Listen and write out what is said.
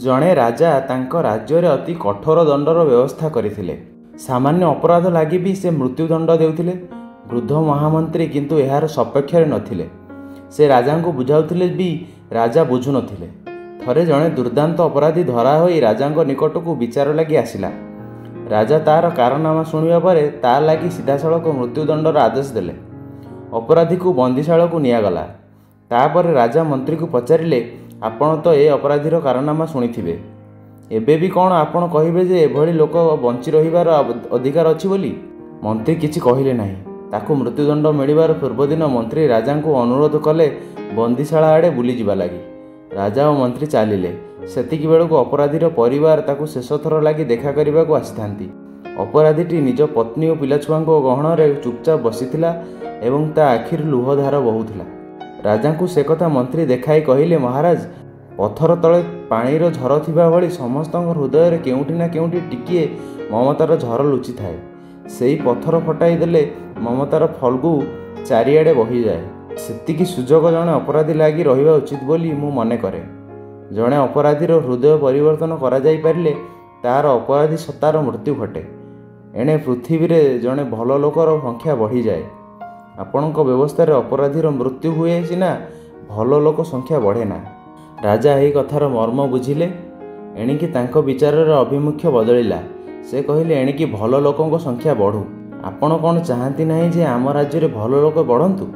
ଜଣେ ରାଜା ତାଙ୍କ ରାଜ୍ୟରେ ଅତି କଠୋର ଦଣ୍ଡର ବ୍ୟବସ୍ଥା କରିଥିଲେ। ସାମାନ୍ୟ ଅପରାଧ ଲାଗି ବି ସେ ମୃତ୍ୟୁଦଣ୍ଡ ଦେଉଥିଲେ। ବୃଦ୍ଧ ମହାମନ୍ତ୍ରୀ କିନ୍ତୁ ଏହାର ସପକ୍ଷରେ ନଥିଲେ। ସେ ରାଜାଙ୍କୁ ବୁଝାଉଥିଲେ ବି ରାଜା ବୁଝୁନଥିଲେ। ଥରେ ଜଣେ ଦୁର୍ଦ୍ଦାନ୍ତ ଅପରାଧୀ ଧରା ହୋଇ ରାଜାଙ୍କ ନିକଟକୁ ବିଚାର ଲାଗି ଆସିଲା। ରାଜା ତାର କାରନାମା ଶୁଣିବା ପରେ ତା ଲାଗି ସିଧାସଳଖ ମୃତ୍ୟୁଦଣ୍ଡର ଆଦେଶ ଦେଲେ। ଅପରାଧୀକୁ ବନ୍ଦୀଶାଳାକୁ ନିଆଗଲା। ତାପରେ ରାଜା ମନ୍ତ୍ରୀକୁ ପଚାରିଲେ, ଆପଣ ତ ଏ ଅପରାଧୀର କାରନାମା ଶୁଣିଥିବେ, ଏବେ ବି କ'ଣ ଆପଣ କହିବେ ଯେ ଏଭଳି ଲୋକ ବଞ୍ଚି ରହିବାର ଅଧିକାର ଅଛି ବୋଲି? ମନ୍ତ୍ରୀ କିଛି କହିଲେ ନାହିଁ। ତାକୁ ମୃତ୍ୟୁଦଣ୍ଡ ମିଳିବାର ପୂର୍ବଦିନ ମନ୍ତ୍ରୀ ରାଜାଙ୍କୁ ଅନୁରୋଧ କଲେ ବନ୍ଦୀଶାଳା ଆଡ଼େ ବୁଲିଯିବା ଲାଗି। ରାଜା ଓ ମନ୍ତ୍ରୀ ଚାଲିଲେ। ସେତିକି ବେଳକୁ ଅପରାଧୀର ପରିବାର ତାକୁ ଶେଷଥର ଲାଗି ଦେଖା କରିବାକୁ ଆସିଥାନ୍ତି। ଅପରାଧୀଟି ନିଜ ପତ୍ନୀ ଓ ପିଲାଛୁଆଙ୍କ ଗହଣରେ ଚୁପଚାପ ବସିଥିଲା ଏବଂ ତା ଆଖିରୁ ଲୁହଧାର ବହୁଥିଲା। ରାଜାଙ୍କୁ ସେ କଥା ମନ୍ତ୍ରୀ ଦେଖାଇ କହିଲେ, ମହାରାଜ, ପଥର ତଳେ ପାଣିର ଝର ଥିବା ଭଳି ସମସ୍ତଙ୍କ ହୃଦୟରେ କେଉଁଠି ନା କେଉଁଠି ଟିକିଏ ମମତାର ଝର ଲୁଚିଥାଏ। ସେଇ ପଥର ଫଟାଇ ଦେଲେ ମମତାର ଫଲ୍ଗୁ ଚାରିଆଡ଼େ ବହିଯାଏ। ସେତିକି ସୁଯୋଗ ଜଣେ ଅପରାଧୀ ଲାଗି ରହିବା ଉଚିତ ବୋଲି ମୁଁ ମନେ କରେ। ଜଣେ ଅପରାଧୀର ହୃଦୟ ପରିବର୍ତ୍ତନ କରାଯାଇପାରିଲେ ତାର ଅପରାଧୀ ସତ୍ତାର ମୃତ୍ୟୁ ଘଟେ। ଏଣେ ପୃଥିବୀରେ ଜଣେ ଭଲ ଲୋକର ସଂଖ୍ୟା ବଢ଼ିଯାଏ। ଆପଣଙ୍କ ବ୍ୟବସ୍ଥାରେ ଅପରାଧୀର ମୃତ୍ୟୁ ହୁଏ ସିନା, ଭଲ ଲୋକ ସଂଖ୍ୟା ବଢ଼େ ନା। ରାଜା ଏହି କଥାର ମର୍ମ ବୁଝିଲେ। ଏଣିକି ତାଙ୍କ ବିଚାରର ଅଭିମୁଖ୍ୟ ବଦଳିଲା। ସେ କହିଲେ, ଏଣିକି ଭଲ ଲୋକଙ୍କ ସଂଖ୍ୟା ବଢ଼ୁ। ଆପଣ କ'ଣ ଚାହାନ୍ତି ନାହିଁ ଯେ ଆମ ରାଜ୍ୟରେ ଭଲ ଲୋକ ବଢ଼ନ୍ତୁ?